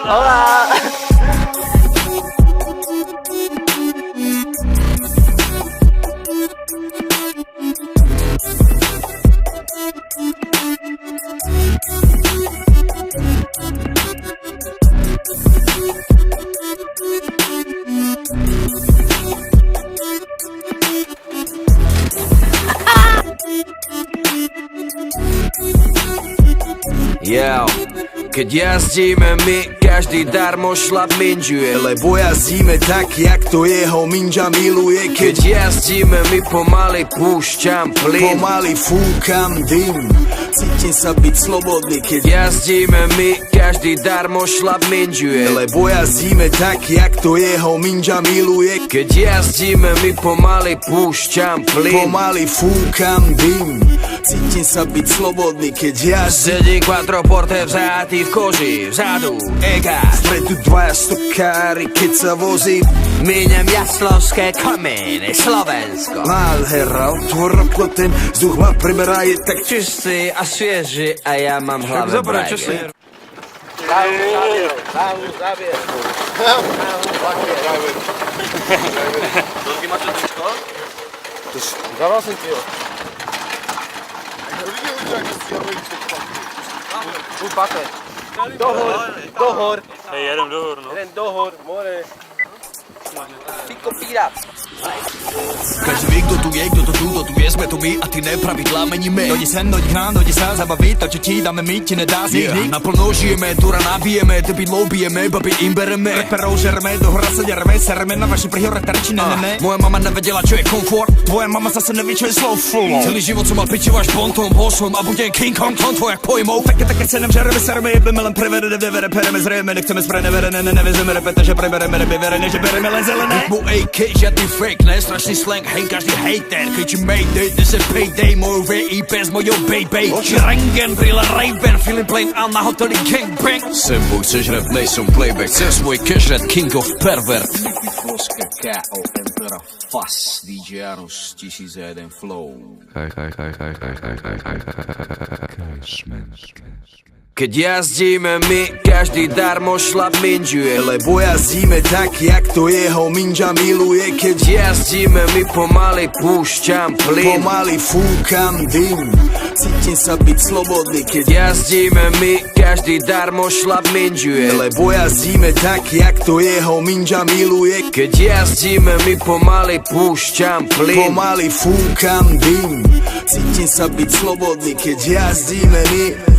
Hola. Yo, keď jazdíme my, každý darmo šlap minžuje, lebo jazdíme tak, jak to jeho minža miluje. Keď jazdíme my, pomaly púšťam plyn, pomaly fúkam dym, cítim sa byť slobodný. Keď jazdíme my, každý darmo šlap minžuje, lebo jazdíme tak, jak to jeho minža miluje. Keď jazdíme my, pomaly púšťam plyn, pomaly fúkam dym, cítim sa byť slobodný. Keď jazdím, sedím quattroporte vzatý v koži, vzadu ega, vpredu dvaja stokári, keď sa vozí. Míňam Jaslovské komíny, Slovensko. Nádhera, otvor okno, ten vzduch ma priberá, je tak čistý a svieži a ja mám hlave brajge. Závier. Dorky, máš to tričko? Dával som ti ho. Videl už, ako si ho vedíš teď pak. Tu paket. Dohor. Hej, jedem dohor, no. Jeden dohor, more. Pico píra. Každý ví, kdo tu je, kdo to tu je, jsme to my a ty nepravidla meníme. Dojdi sem, dojdi k nám, dojdi se zabavit, to, čo ti dáme my, ti nedá z nich. Naplno žijeme, dura nabijeme, debilou bijeme, babi im bereme. Reperou žereme, do hora se děreme, sereme na vaši prihore terči, ne. Moje mama nevěděla, čo je komfort, tvoje mama zase neví, čo je slow flow. Celý život som mal pičiu až bontom, bosom a budem King Kong, tvoj jak pojmou. Také se nem žereme, sereme, jebeme, len prevede, devere, pereme, zrejeme, nechceme sprej, neverene, nevezeme, repete, že prebereme, nebeverene, že bereme len zelené. Mu AK, žiadny fake, ne, strašný slang, hej, každý hater, keď ti mayday, dnes je payday, moju VIP s mojou baby. Oči rengen, brýle Ray-Ban, feeling plain a na hoteli gangbang. Sembuj, chceš rap, nejsom playback, chceš svoj cash rap, king of pervert. Floska K.O. Emperor Fast, DJ Arus, 1001 flow. Keď jazdíme my, každý darmo šlap minžuje, lebo jazdíme tak, jak to jeho minža miluje. Keď jazdíme my, pomaly púšťam plyn, pomaly fúkam dym, cítim sa byť slobodný. Keď jazdíme my, každý darmo šlap minžuje, lebo jazdíme tak, jak to jeho minža miluje. Keď jazdíme my, pomaly púšťam plyn, pomaly fúkam dym, cítim sa byť slobodný. Keď jazdíme my.